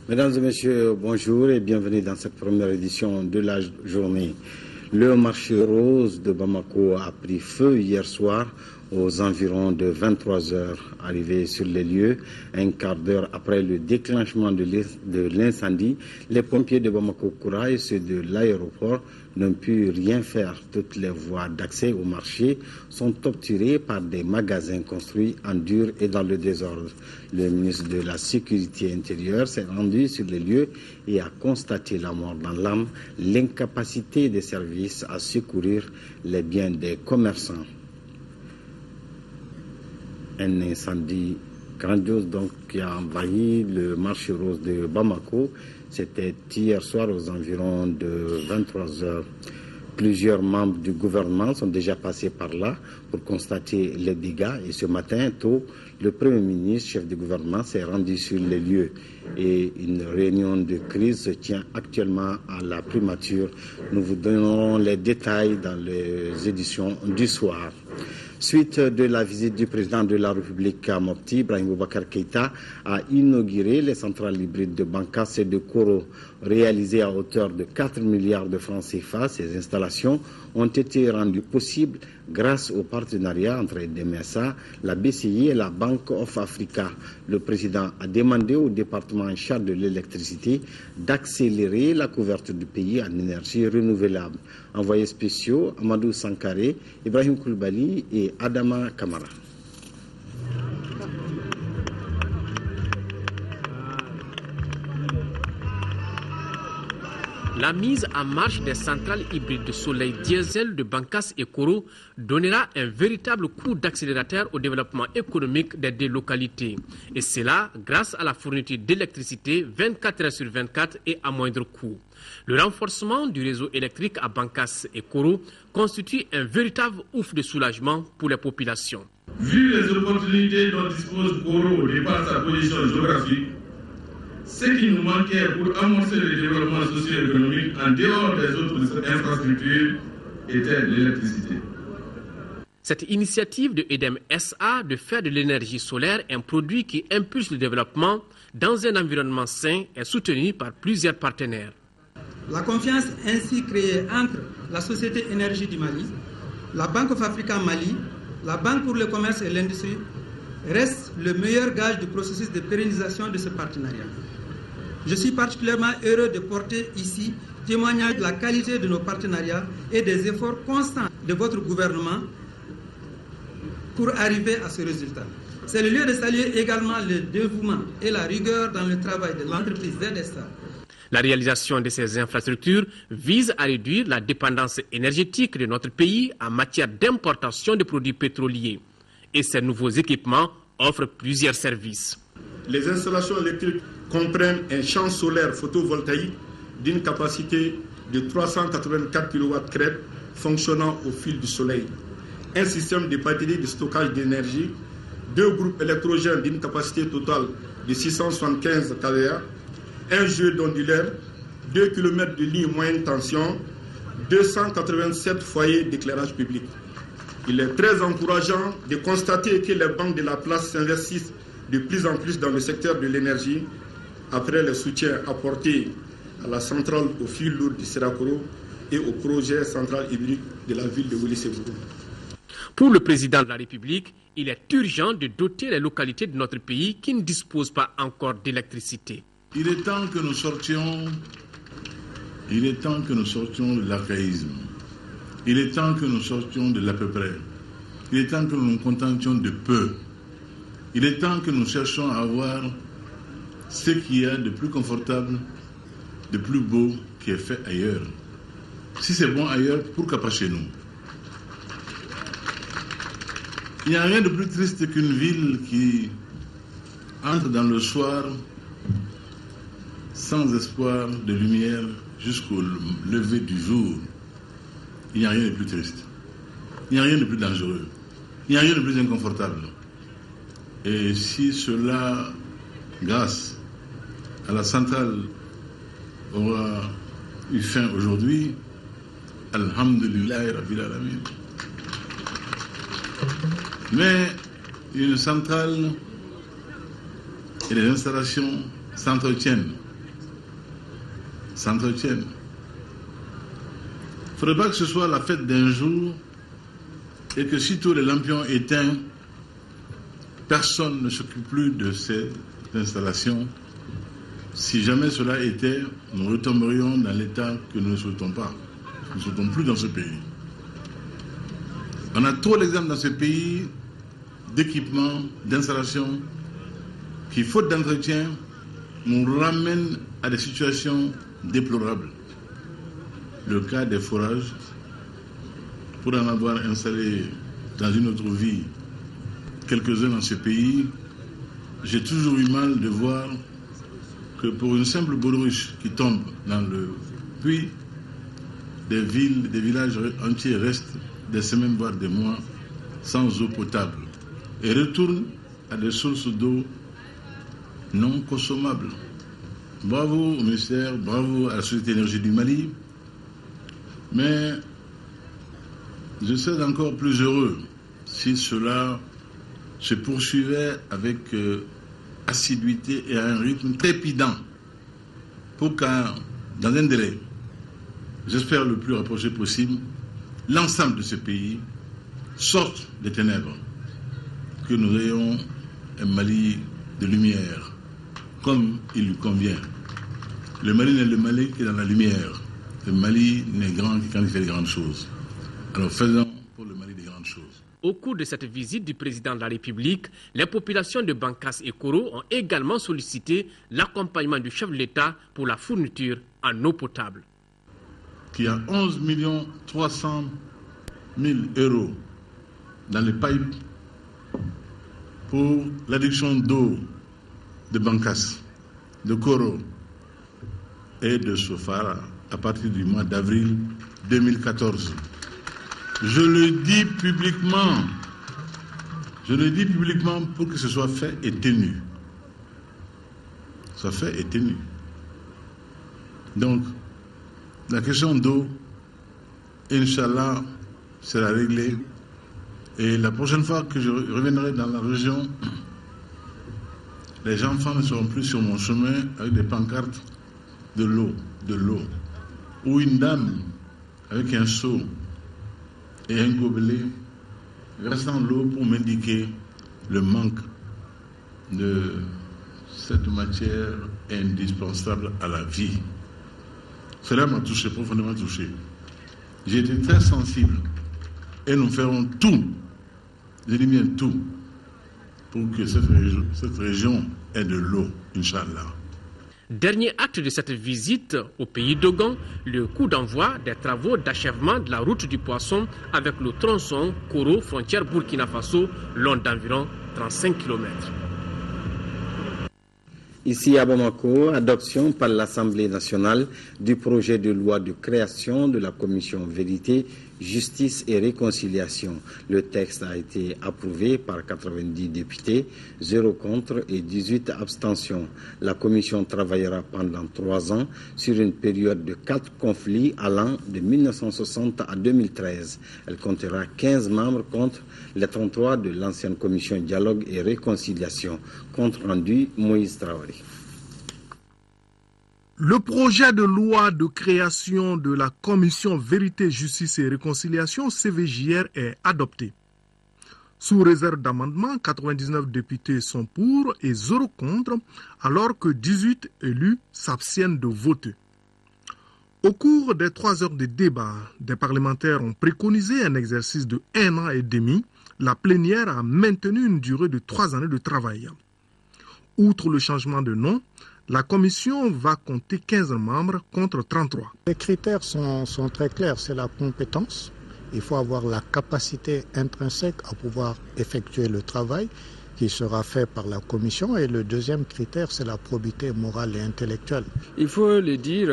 Mesdames et messieurs, bonjour et bienvenue dans cette première édition de la journée. Le marché rose de Bamako a pris feu hier soir aux environs de 23 heures. Arrivés sur les lieux, un quart d'heure après le déclenchement de l'incendie, les pompiers de Bamako-Koura et ceux de l'aéroport n'ont pu rien faire. Toutes les voies d'accès au marché sont obturées par des magasins construits en dur et dans le désordre. Le ministre de la Sécurité intérieure s'est rendu sur les lieux et a constaté la mort dans l'âme, l'incapacité des services à secourir les biens des commerçants. Un incendie grandiose donc qui a envahi le marché rose de Bamako. C'était hier soir aux environs de 23 heures. Plusieurs membres du gouvernement sont déjà passés par là pour constater les dégâts. Et ce matin, tôt, le Premier ministre, chef du gouvernement, s'est rendu sur les lieux. Et une réunion de crise se tient actuellement à la primature. Nous vous donnerons les détails dans les éditions du soir. Suite de la visite du président de la République à Mopti, Ibrahim Boubacar Keïta a inauguré les centrales hybrides de Bankas et de Koro. Réalisées à hauteur de 4 milliards de francs CFA, ces installations ont été rendues possibles grâce au partenariat entre DMSA, la BCI et la Bank of Africa. Le président a demandé au département en charge de l'électricité d'accélérer la couverture du pays en énergie renouvelable. Envoyés spéciaux, Amadou Sankaré, Ibrahim Koulibaly et Adama Kamara. La mise en marche des centrales hybrides de soleil diesel de Bankas et Koro donnera un véritable coup d'accélérateur au développement économique des deux localités. Et cela grâce à la fourniture d'électricité 24 heures sur 24 et à moindre coût. Le renforcement du réseau électrique à Bankas et Koro constitue un véritable ouf de soulagement pour les populations. Vu les opportunités dont dispose Koro au départ de sa position géographique, ce qui nous manquait pour amorcer le développement socio-économique en dehors des autres infrastructures était l'électricité. Cette initiative de EDEM SA de faire de l'énergie solaire un produit qui impulse le développement dans un environnement sain est soutenue par plusieurs partenaires. La confiance ainsi créée entre la Société Énergie du Mali, la Bank of Africa Mali, la Banque pour le commerce et l'industrie reste le meilleur gage du processus de pérennisation de ce partenariat. Je suis particulièrement heureux de porter ici témoignage de la qualité de nos partenariats et des efforts constants de votre gouvernement pour arriver à ce résultat. C'est le lieu de saluer également le dévouement et la rigueur dans le travail de l'entreprise ZSA. La réalisation de ces infrastructures vise à réduire la dépendance énergétique de notre pays en matière d'importation de produits pétroliers. Et ces nouveaux équipements offrent plusieurs services. Les installations électriques comprennent un champ solaire photovoltaïque d'une capacité de 384 kW crête fonctionnant au fil du soleil, un système de batterie de stockage d'énergie, 2 groupes électrogènes d'une capacité totale de 675 kVA, un jeu d'ondulaire, 2 km de ligne moyenne tension, 287 foyers d'éclairage public. Il est très encourageant de constater que les banques de la place s'investissent de plus en plus dans le secteur de l'énergie après le soutien apporté à la centrale au fil lourd du Sérakoro et au projet central hybride de la ville de Woulissébourou. Pour le président de la République, il est urgent de doter les localités de notre pays qui ne disposent pas encore d'électricité. Il est temps que nous sortions de l'archaïsme. Il est temps que nous sortions de l'à peu près. Il est temps que nous nous contentions de peu. Il est temps que nous cherchions à avoir ce qu'il y a de plus confortable, de plus beau qui est fait ailleurs. Si c'est bon ailleurs, pourquoi pas chez nous? Il n'y a rien de plus triste qu'une ville qui entre dans le soir sans espoir de lumière jusqu'au lever du jour. Il n'y a rien de plus triste. Il n'y a rien de plus dangereux. Il n'y a rien de plus inconfortable. Et si cela, grâce à la centrale, aura eu fin aujourd'hui, alhamdulillah rabbil alamin. Mais une centrale et les installations s'entretiennent. s'entretiennent. Il ne faudrait pas que ce soit la fête d'un jour et que sitôt les lampions éteints, personne ne s'occupe plus de cette installation. Si jamais cela était, nous retomberions dans l'état que nous ne souhaitons pas. Nous ne souhaitons plus dans ce pays. On a trop d'exemples dans ce pays d'équipements, d'installations qui, faute d'entretien, nous ramènent à des situations déplorables. Le cas des forages, pour en avoir installé dans une autre vie quelques-uns dans ce pays, j'ai toujours eu mal de voir que pour une simple baudruche qui tombe dans le puits, des villes, des villages entiers restent des semaines, voire des mois, sans eau potable et retournent à des sources d'eau non consommables. Bravo au ministère, bravo à la Société Énergie du Mali, mais je serais encore plus heureux si cela se poursuivait avec assiduité et à un rythme trépidant pour qu'à, dans un délai, j'espère le plus rapproché possible, l'ensemble de ce pays sorte des ténèbres, que nous ayons un Mali de lumière, comme il lui convient. Le Mali n'est le Mali que dans la lumière. Le Mali n'est grand que quand il fait de grandes choses. Alors faisons pour le Mali des grandes choses. Au cours de cette visite du président de la République, les populations de Bankass et Koro ont également sollicité l'accompagnement du chef de l'État pour la fourniture en eau potable. Qu'il y a 11 300 000 euros dans les pipes pour l'adduction d'eau de Bankass, de Koro et de Sofara à partir du mois d'avril 2014. Je le dis publiquement pour que ce soit fait et tenu. Soit fait et tenu. Donc, la question d'eau, Inch'Allah, sera réglée. Et la prochaine fois que je reviendrai dans la région, les enfants ne seront plus sur mon chemin avec des pancartes de l'eau. Ou une dame avec un seau et un gobelet versant l'eau pour m'indiquer le manque de cette matière indispensable à la vie. Cela m'a touché, profondément touché. J'ai été très sensible et nous ferons tout, je dis bien tout, pour que cette région ait de l'eau, Inch'Allah. Dernier acte de cette visite au pays d'Ogon, le coup d'envoi des travaux d'achèvement de la route du poisson avec le tronçon Koro, frontière Burkina Faso, long d'environ 35 km. Ici à Bamako, adoption par l'Assemblée nationale du projet de loi de création de la commission Vérité, Justice et Réconciliation. Le texte a été approuvé par 90 députés, 0 contre et 18 abstentions. La commission travaillera pendant 3 ans sur une période de 4 conflits allant de 1960 à 2013. Elle comptera 15 membres contre les 33 de l'ancienne commission Dialogue et Réconciliation. Compte rendu Moïse Traoré. Le projet de loi de création de la Commission Vérité, Justice et Réconciliation, CVJR, est adopté. Sous réserve d'amendement, 99 députés sont pour et 0 contre, alors que 18 élus s'abstiennent de voter. Au cours des 3 heures de débat, des parlementaires ont préconisé un exercice de 1 an et demi. La plénière a maintenu une durée de 3 années de travail. Outre le changement de nom, la commission va compter 15 membres contre 33. Les critères sont très clairs, c'est la compétence. Il faut avoir la capacité intrinsèque à pouvoir effectuer le travail qui sera fait par la commission. Et le deuxième critère, c'est la probité morale et intellectuelle. Il faut le dire,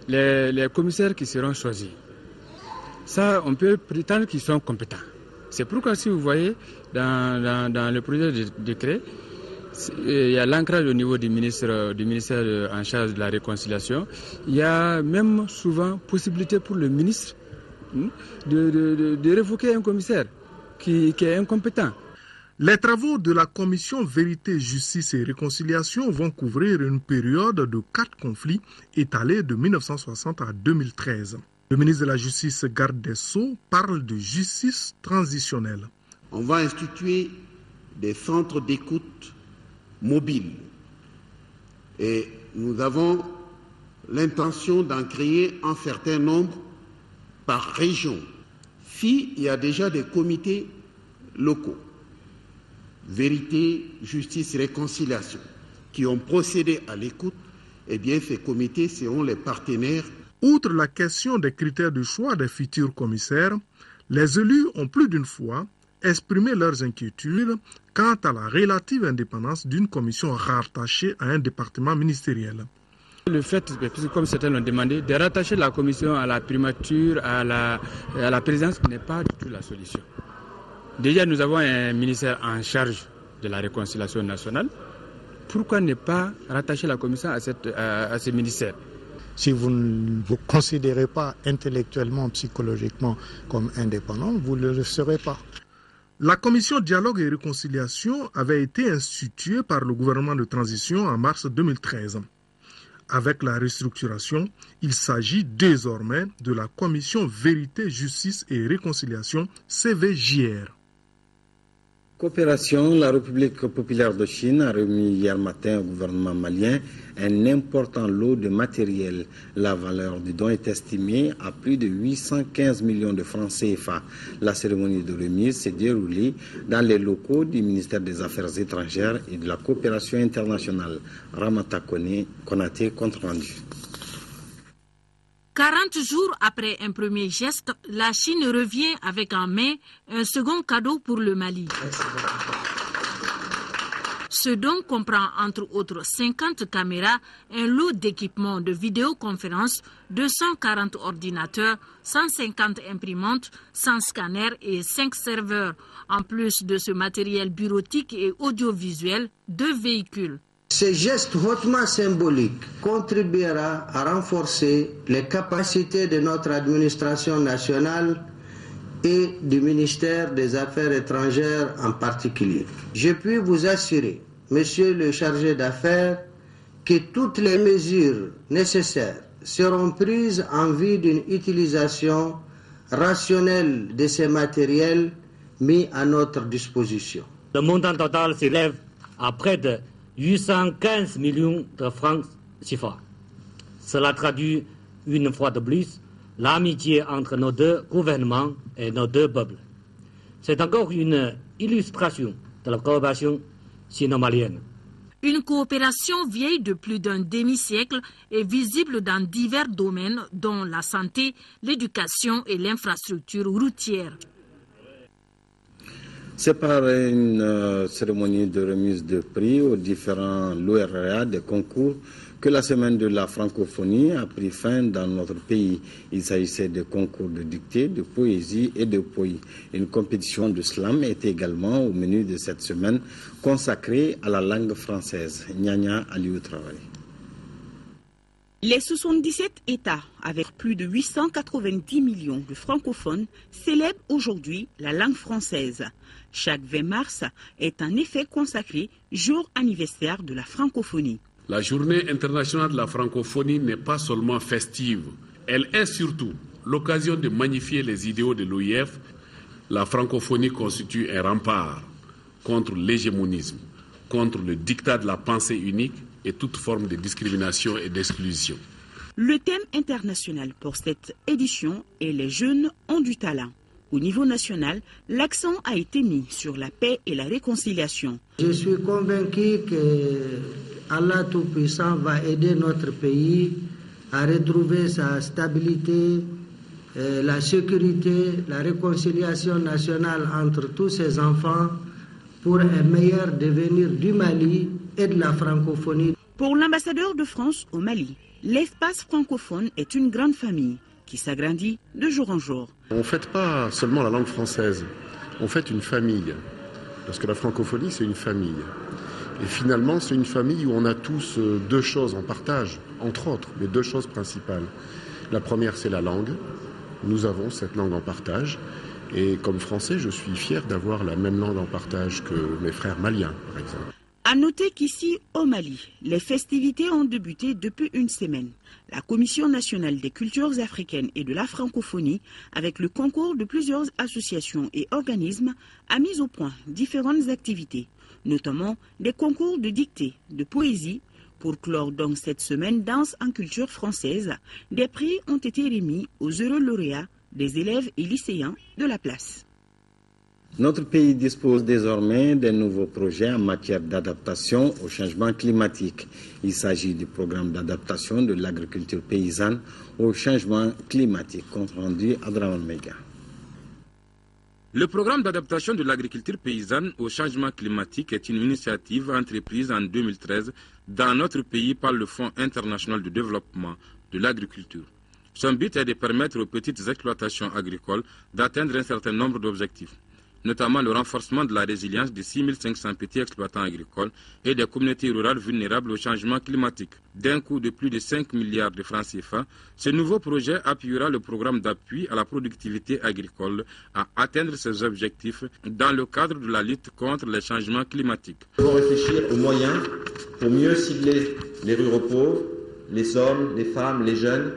les commissaires qui seront choisis, ça, on peut prétendre qu'ils sont compétents. C'est pourquoi, si vous voyez, dans le projet de décret, il y a l'ancrage au niveau du ministère en charge de la réconciliation. Il y a même souvent possibilité pour le ministre de révoquer un commissaire qui est incompétent. Les travaux de la commission Vérité, Justice et Réconciliation vont couvrir une période de 4 conflits étalés de 1960 à 2013. Le ministre de la Justice, garde des Sceaux, parle de justice transitionnelle. On va instituer des centres d'écoute mobiles et nous avons l'intention d'en créer un certain nombre par région. S'il y a déjà des comités locaux, Vérité, Justice, Réconciliation, qui ont procédé à l'écoute, eh bien ces comités seront les partenaires. Outre la question des critères de choix des futurs commissaires, les élus ont plus d'une fois exprimé leurs inquiétudes quant à la relative indépendance d'une commission rattachée à un département ministériel. Le fait, comme certains l'ont demandé, de rattacher la commission à la primature, à la présidence n'est pas du tout la solution. Déjà, nous avons un ministère en charge de la réconciliation nationale. Pourquoi ne pas rattacher la commission à ce ministère? Si vous ne vous considérez pas intellectuellement, psychologiquement comme indépendant, vous ne le serez pas. La commission Dialogue et Réconciliation avait été instituée par le gouvernement de transition en mars 2013. Avec la restructuration, il s'agit désormais de la commission Vérité, Justice et Réconciliation, CVJR. Coopération, la République populaire de Chine a remis hier matin au gouvernement malien un important lot de matériel. La valeur du don est estimée à plus de 815 millions de francs CFA. La cérémonie de remise s'est déroulée dans les locaux du ministère des Affaires étrangères et de la coopération internationale. Ramata Konaté, compte rendu. 40 jours après un premier geste, la Chine revient avec en main un second cadeau pour le Mali. Ce don comprend entre autres 50 caméras, un lot d'équipements de vidéoconférence, 240 ordinateurs, 150 imprimantes, 100 scanners et 5 serveurs. En plus de ce matériel bureautique et audiovisuel, 2 véhicules. Ce geste hautement symbolique contribuera à renforcer les capacités de notre administration nationale et du ministère des Affaires étrangères en particulier. Je puis vous assurer, monsieur le chargé d'affaires, que toutes les mesures nécessaires seront prises en vue d'une utilisation rationnelle de ces matériels mis à notre disposition. Le montant total s'élève à près de 815 millions de francs CFA. Cela traduit une fois de plus l'amitié entre nos deux gouvernements et nos deux peuples. C'est encore une illustration de la coopération sino-malienne. Une coopération vieille de plus d'un demi-siècle et visible dans divers domaines, dont la santé, l'éducation et l'infrastructure routière. C'est par une cérémonie de remise de prix aux différents lauréats des concours que la semaine de la francophonie a pris fin dans notre pays. Il s'agissait de concours de dictée, de poésie et de poésie. Une compétition de slam est également au menu de cette semaine consacrée à la langue française. Nyanya Aliou Traoré. Les 77 États, avec plus de 890 millions de francophones, célèbrent aujourd'hui la langue française. Chaque 20 mars est en effet consacré jour anniversaire de la francophonie. La journée internationale de la francophonie n'est pas seulement festive, elle est surtout l'occasion de magnifier les idéaux de l'OIF. La francophonie constitue un rempart contre l'hégémonisme, contre le diktat de la pensée unique et toute forme de discrimination et d'exclusion. Le thème international pour cette édition est « Les jeunes ont du talent ». Au niveau national, l'accent a été mis sur la paix et la réconciliation. Je suis convaincu que Allah Tout-Puissant va aider notre pays à retrouver sa stabilité, la sécurité, la réconciliation nationale entre tous ses enfants pour un meilleur devenir du Mali et de la francophonie. Pour l'ambassadeur de France au Mali, l'espace francophone est une grande famille qui s'agrandit de jour en jour. On ne fête pas seulement la langue française, on fête une famille. Parce que la francophonie, c'est une famille. Et finalement, c'est une famille où on a tous deux choses en partage, entre autres, mais deux choses principales. La première, c'est la langue. Nous avons cette langue en partage. Et comme Français, je suis fier d'avoir la même langue en partage que mes frères maliens, par exemple. À noter qu'ici, au Mali, les festivités ont débuté depuis une semaine. La Commission nationale des cultures africaines et de la francophonie, avec le concours de plusieurs associations et organismes, a mis au point différentes activités, notamment des concours de dictée, de poésie. Pour clore donc cette semaine danse en culture française, des prix ont été remis aux heureux lauréats des élèves et lycéens de la place. Notre pays dispose désormais de nouveaux projets en matière d'adaptation au changement climatique. Il s'agit du programme d'adaptation de l'agriculture paysanne au changement climatique, compte rendu à Draman Mega. Le programme d'adaptation de l'agriculture paysanne au changement climatique est une initiative entreprise en 2013 dans notre pays par le Fonds international de développement de l'agriculture. Son but est de permettre aux petites exploitations agricoles d'atteindre un certain nombre d'objectifs, notamment le renforcement de la résilience de 6500 petits exploitants agricoles et des communautés rurales vulnérables au changement climatique. D'un coût de plus de 5 milliards de francs CFA, ce nouveau projet appuiera le programme d'appui à la productivité agricole à atteindre ses objectifs dans le cadre de la lutte contre les changements climatiques. Nous devons réfléchir aux moyens pour mieux cibler les ruraux pauvres, les hommes, les femmes, les jeunes,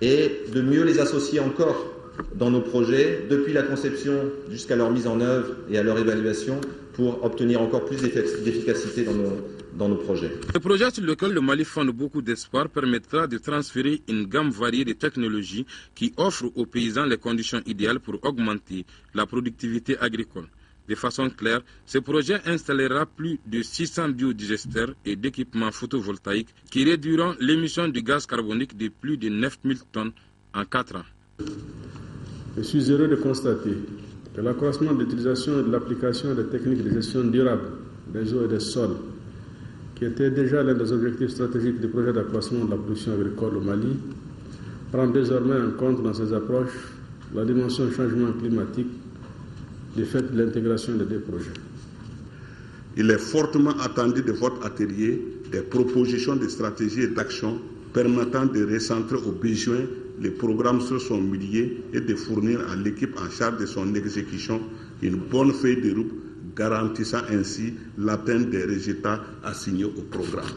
et de mieux les associer encore dans nos projets, depuis la conception jusqu'à leur mise en œuvre et à leur évaluation, pour obtenir encore plus d'efficacité dans nos projets. Le projet sur lequel le Mali fonde beaucoup d'espoir permettra de transférer une gamme variée de technologies qui offrent aux paysans les conditions idéales pour augmenter la productivité agricole. De façon claire, ce projet installera plus de 600 biodigesteurs et d'équipements photovoltaïques qui réduiront l'émission de gaz carbonique de plus de 9000 tonnes en 4 ans. Je suis heureux de constater que l'accroissement de l'utilisation et de l'application des techniques de gestion durable des eaux et des sols, qui était déjà l'un des objectifs stratégiques du projet d'accroissement de la production agricole au Mali, prend désormais en compte dans ses approches la dimension changement climatique du fait de l'intégration des deux projets. Il est fortement attendu de votre atelier des propositions de stratégie et d'action permettant de recentrer aux besoins les programmes sur son milieu et de fournir à l'équipe en charge de son exécution une bonne feuille de route garantissant ainsi l'atteinte des résultats assignés au programme.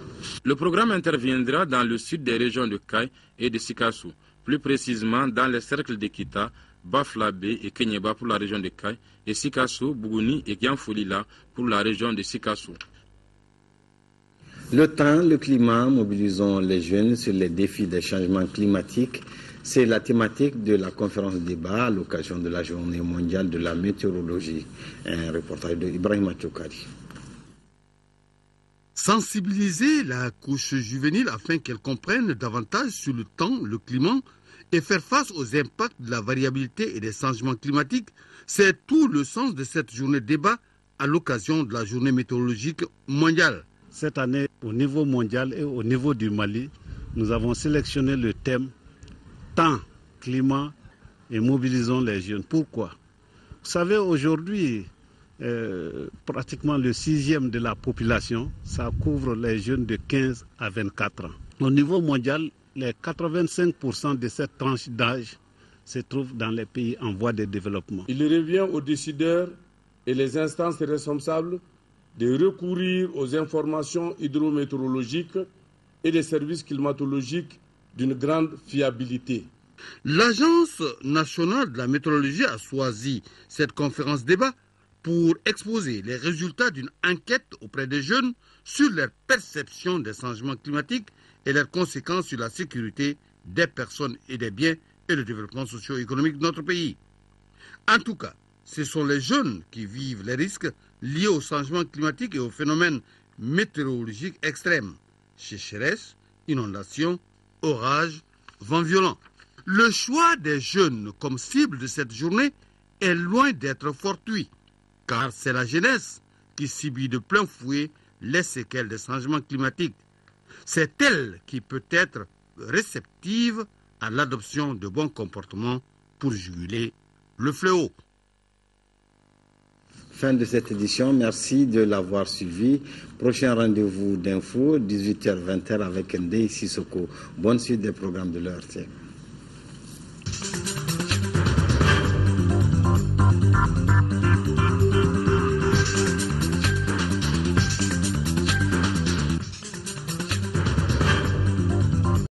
Le programme interviendra dans le sud des régions de Kay et de Sikassou, plus précisément dans les cercles de Kita, Baflabé et Kenyeba pour la région de Kay et Sikassou, Bougouni et Gianfolila pour la région de Sikassou. Le temps, le climat, mobilisons les jeunes sur les défis des changements climatiques. C'est la thématique de la conférence débat à l'occasion de la Journée mondiale de la météorologie. Un reportage de Ibrahima Tchoukari. Sensibiliser la couche juvénile afin qu'elle comprenne davantage sur le temps, le climat et faire face aux impacts de la variabilité et des changements climatiques, c'est tout le sens de cette journée débat à l'occasion de la Journée météorologique mondiale. Cette année, au niveau mondial et au niveau du Mali, nous avons sélectionné le thème temps, climat et mobilisons les jeunes. Pourquoi? Vous savez, aujourd'hui, pratiquement le 6e de la population, ça couvre les jeunes de 15 à 24 ans. Au niveau mondial, les 85% de cette tranche d'âge se trouvent dans les pays en voie de développement. Il revient aux décideurs et les instances responsables de recourir aux informations hydrométéorologiques et des services climatologiques d'une grande fiabilité. L'Agence nationale de la météorologie a choisi cette conférence débat pour exposer les résultats d'une enquête auprès des jeunes sur leur perception des changements climatiques et leurs conséquences sur la sécurité des personnes et des biens et le développement socio-économique de notre pays. En tout cas, ce sont les jeunes qui vivent les risques liés au changement climatique et aux phénomènes météorologiques extrêmes, sécheresse, inondations, orages, vents violents. Le choix des jeunes comme cible de cette journée est loin d'être fortuit, car c'est la jeunesse qui subit de plein fouet les séquelles des changements climatiques. C'est elle qui peut être réceptive à l'adoption de bons comportements pour juguler le fléau. Fin de cette édition, merci de l'avoir suivi. Prochain rendez-vous d'info, 18h-20h avec Ndeye Sissoko. Bonne suite des programmes de l'ERT.